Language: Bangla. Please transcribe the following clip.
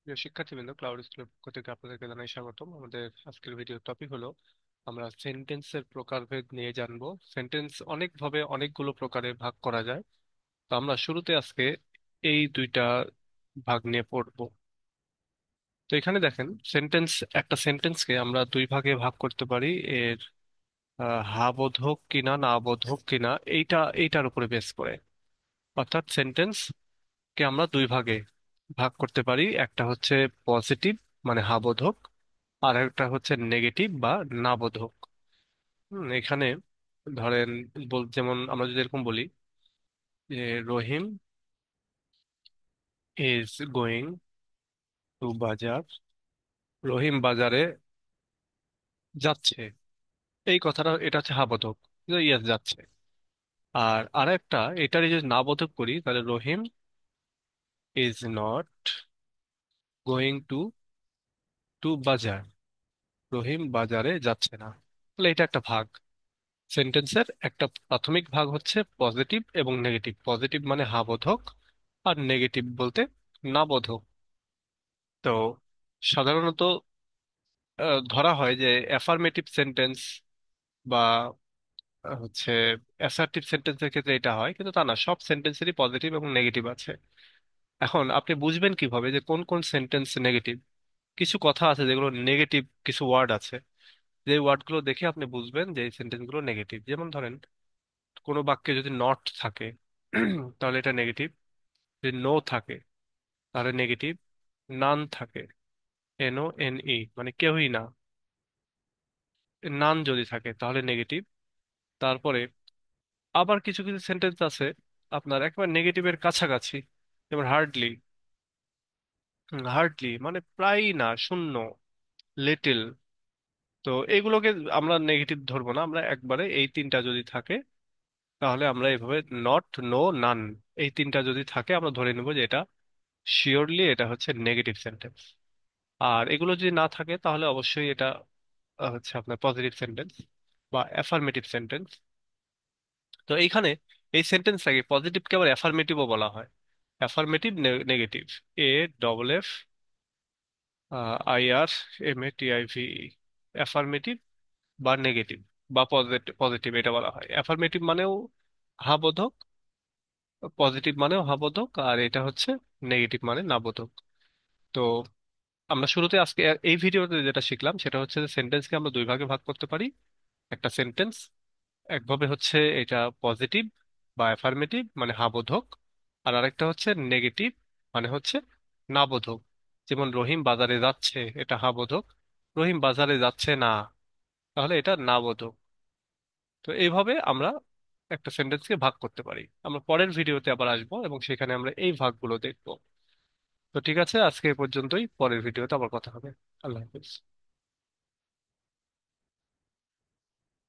প্রিয় শিক্ষার্থীবৃন্দ, ক্লাউড স্কুলের পক্ষ থেকে আপনাদেরকে জানাই স্বাগতম। আমাদের আজকের ভিডিও টপিক হলো আমরা সেন্টেন্সের প্রকারভেদ নিয়ে জানবো। সেন্টেন্স অনেকভাবে অনেকগুলো প্রকারে ভাগ করা যায়। তো আমরা শুরুতে আজকে এই দুইটা ভাগ নিয়ে পড়বো। তো এখানে দেখেন, সেন্টেন্স, একটা সেন্টেন্সকে আমরা দুই ভাগে ভাগ করতে পারি। এর হা বোধক কিনা না বোধক কিনা এইটার উপরে বেস করে। অর্থাৎ সেন্টেন্স কে আমরা দুই ভাগে ভাগ করতে পারি। একটা হচ্ছে পজিটিভ মানে হা বোধক, আর একটা হচ্ছে নেগেটিভ বা না বোধক। এখানে ধরেন, যেমন আমরা যদি এরকম বলি যে রহিম ইজ গোয়িং টু বাজার, রহিম বাজারে যাচ্ছে। এই কথাটা, এটা হচ্ছে হা বোধক, ইয়েস যাচ্ছে। আর আরেকটা, এটারই যদি না বোধক করি তাহলে রহিম ইজ নট গোয়িং টু বাজার, রহিম বাজারে যাচ্ছে না। তাহলে এটা একটা ভাগ। সেন্টেন্সের একটা প্রাথমিক ভাগ হচ্ছে পজিটিভ এবং নেগেটিভ। পজিটিভ মানে হা বোধক, আর নেগেটিভ বলতে না বোধক। তো সাধারণত ধরা হয় যে অ্যাফার্মেটিভ সেন্টেন্স বা হচ্ছে অ্যাসার্টিভ সেন্টেন্সের ক্ষেত্রে এটা হয়, কিন্তু তা না, সব সেন্টেন্সেরই পজিটিভ এবং নেগেটিভ আছে। এখন আপনি বুঝবেন কিভাবে যে কোন কোন সেন্টেন্স নেগেটিভ? কিছু কথা আছে যেগুলো নেগেটিভ, কিছু ওয়ার্ড আছে যে ওয়ার্ডগুলো দেখে আপনি বুঝবেন যে এই সেন্টেন্সগুলো নেগেটিভ। যেমন ধরেন, কোনো বাক্যে যদি নট থাকে তাহলে এটা নেগেটিভ। যদি নো থাকে তাহলে নেগেটিভ। নান থাকে, NONE মানে কেউই না, নান যদি থাকে তাহলে নেগেটিভ। তারপরে আবার কিছু কিছু সেন্টেন্স আছে আপনার একেবারে নেগেটিভের কাছাকাছি, যেমন হার্ডলি। হার্ডলি মানে প্রায়ই না, শূন্য, লিটল। তো এগুলোকে আমরা নেগেটিভ ধরবো না, আমরা একবারে এই তিনটা যদি থাকে তাহলে আমরা এভাবে নট, নো, নান, এই তিনটা যদি থাকে আমরা ধরে নেবো যে এটা শিওরলি এটা হচ্ছে নেগেটিভ সেন্টেন্স। আর এগুলো যদি না থাকে তাহলে অবশ্যই এটা হচ্ছে আপনার পজিটিভ সেন্টেন্স বা অ্যাফার্মেটিভ সেন্টেন্স। তো এইখানে এই সেন্টেন্সটাকে পজিটিভকে আবার অ্যাফার্মেটিভও বলা হয়। অ্যাফার্মেটিভ, নেগেটিভ, AFFIRMATIV, অ্যাফার্মেটিভ বা নেগেটিভ বা পজিটিভ, পজিটিভ এটা বলা হয়। অ্যাফার্মেটিভ মানেও হা বোধক, পজিটিভ মানেও হা বোধক, আর এটা হচ্ছে নেগেটিভ মানে না বোধক। তো আমরা শুরুতে আজকে এই ভিডিওতে যেটা শিখলাম সেটা হচ্ছে যে সেন্টেন্সকে আমরা দুই ভাগে ভাগ করতে পারি। একটা সেন্টেন্স একভাবে হচ্ছে এটা পজিটিভ বা অ্যাফার্মেটিভ মানে হা বোধক, আর আরেকটা হচ্ছে নেগেটিভ মানে হচ্ছে না বোধক। যেমন রহিম বাজারে যাচ্ছে, এটা হা বোধক। রহিম বাজারে যাচ্ছে না, তাহলে এটা না বোধক। তো এইভাবে আমরা একটা সেন্টেন্সকে ভাগ করতে পারি। আমরা পরের ভিডিওতে আবার আসবো এবং সেখানে আমরা এই ভাগগুলো দেখবো। তো ঠিক আছে, আজকে এ পর্যন্তই। পরের ভিডিওতে আবার কথা হবে। আল্লাহ হাফিজ।